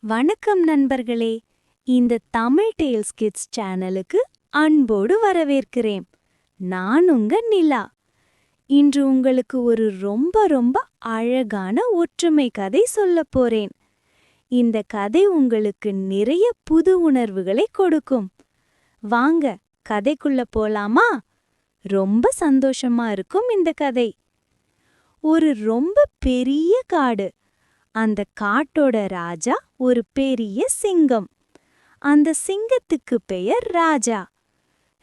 வணக்கம் நண்பர்களே. இந்த தமிழ் டேல்ஸ் கிட்ஸ் சேனலுக்கு அன்போடு வரவேற்கிறேன். நான் உங்க நிலா. இன்று உங்களுக்கு ஒரு ரொம்ப அழகான ஒற்றுமை கதை சொல்லப் போறேன். இந்த கதை உங்களுக்கு நிறைய புது உணர்வுகளை கொடுக்கும். வாங்க கதைக்குள்ள போலாமா? ரொம்ப சந்தோஷமா இருக்கும் இந்த கதை. ஒரு ரொம்ப பெரிய காடு. அந்த காட்டோட ராஜா ஒரு பெரிய சிங்கம். அந்த சிங்கத்துக்கு பெயர் ராஜா.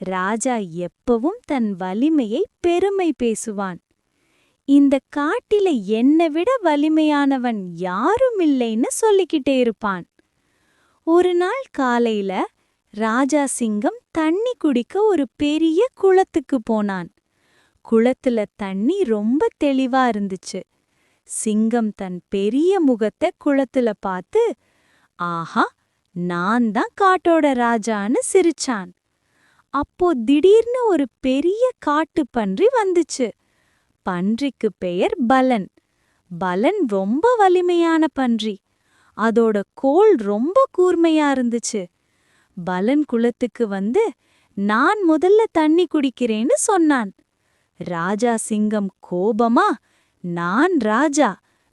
ராஜா எப்பவும் தன் வலிமையை பெருமை பேசுவான். இந்த காட்டில என்னை விட வலிமையானவன் யாரும் இல்லைன்னு சொல்லிக்கிட்டே இருப்பான். ஒரு நாள் காலையில ராஜா சிங்கம் தண்ணி குடிக்க ஒரு பெரிய குளத்துக்கு போனான். குளத்துல தண்ணி ரொம்ப தெளிவா இருந்துச்சு. சிங்கம் தன் பெரிய முகத்தை குளத்துல பார்த்து, ஆஹா, நான் தான் காட்டோட ராஜான்னு சிரிச்சான். அப்போ திடீர்னு ஒரு பெரிய காட்டு பன்றி வந்துச்சு. பன்றிக்கு பெயர் பலன். பலன் ரொம்ப வலிமையான பன்றி. அதோட கோல் ரொம்ப கூர்மையா இருந்துச்சு. பலன் குளத்துக்கு வந்து, நான் முதல்ல தண்ணி குடிக்கிறேன்னு சொன்னான். ராஜா சிங்கம் கோபமா, நான் ராஜா,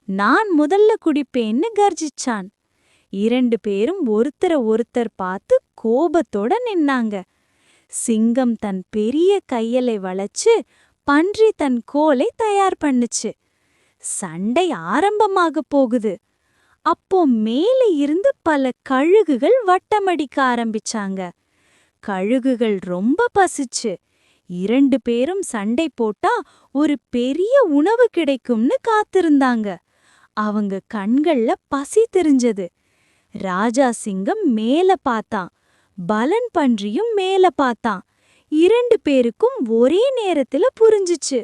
நான் முதல்ல குடிப்பேன்னு கர்ஜிச்சான். இரண்டு பேரும் ஒருத்தர் பார்த்து கோபத்தோட நின்னாங்க. சிங்கம் தன் பெரிய கையலை வளைச்சு பன்றி தன் கோலை தயார் பண்ணுச்சு. சண்டை ஆரம்பமாக போகுது. அப்போ மேலே இருந்து பல கழுகுகள் வட்டமடிக்க ஆரம்பிச்சாங்க. கழுகுகள் ரொம்ப பசிச்சு. இரண்டு பேரும் சண்டை போட்டா ஒரு பெரிய உணவு கிடைக்கும்னு காத்திருந்தாங்க. அவங்க கண்கள்ல பசி தெரிஞ்சது. ராஜா சிங்கம் மேல பார்த்தான். பலன் பன்றியும் மேல பார்த்தான். இரண்டு பேருக்கும் ஒரே நேரத்துல புரிஞ்சுச்சு.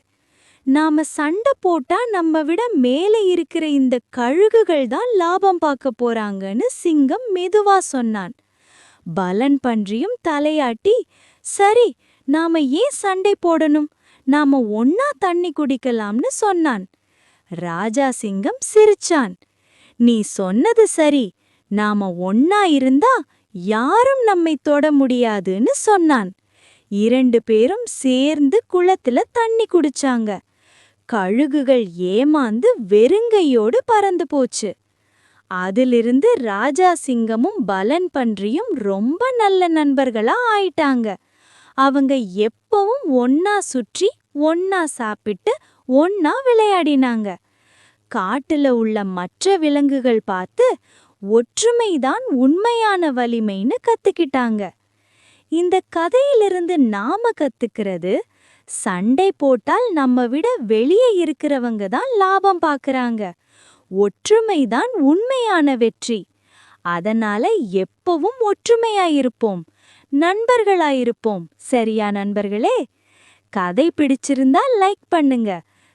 நாம சண்டை போட்டா நம்ம விட மேல இருக்கிற இந்த கழுகுகள் தான் லாபம் பார்க்க போறாங்கன்னு சிங்கம் மெதுவா சொன்னான். பலன் பன்றியும் தலையாட்டி, சரி, நாம ஏன் சண்டை போடணும், நாம ஒன்னா தண்ணி குடிக்கலாம்னு சொன்னான். ராஜா சிங்கம் சிரிச்சான். நீ சொன்னது சரி, நாம ஒன்னா இருந்தா யாரும் நம்மை தொட முடியாதுன்னு சொன்னான். இரண்டு பேரும் சேர்ந்து குளத்துல தண்ணி குடிச்சாங்க. கழுகுகள் ஏமாந்து வெறுங்கையோடு பறந்து போச்சு. அதிலிருந்து ராஜா சிங்கமும் பலன் பன்றியும் ரொம்ப நல்ல நண்பர்களா ஆயிட்டாங்க. அவங்க எப்பவும் ஒன்னா சுற்றி, ஒன்னா சாப்பிட்டு, ஒன்னா விளையாடினாங்க. காட்டுல உள்ள மற்ற விலங்குகள் பார்த்து ஒற்றுமைதான் உண்மையான வலிமைன்னு கத்துக்கிட்டாங்க. இந்த கதையிலிருந்து நாம கத்துக்கிறது, சண்டை போட்டால் நம்ம விட வெளியே இருக்கிறவங்க தான் லாபம் பார்க்கறாங்க. ஒற்றுமைதான் உண்மையான வெற்றி. அதனால எப்பவும் ஒற்றுமையாயிருப்போம், நண்பர்களாயிருப்போம். சரியா நண்பர்களே? கதை பிடிச்சிருந்தா லைக் பண்ணுங்க,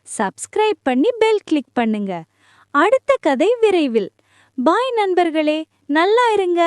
சப்ஸ்கிரைப் பண்ணி பெல் கிளிக் பண்ணுங்க. அடுத்த கதை விரைவில். பாய் நண்பர்களே, நல்லா இருங்க.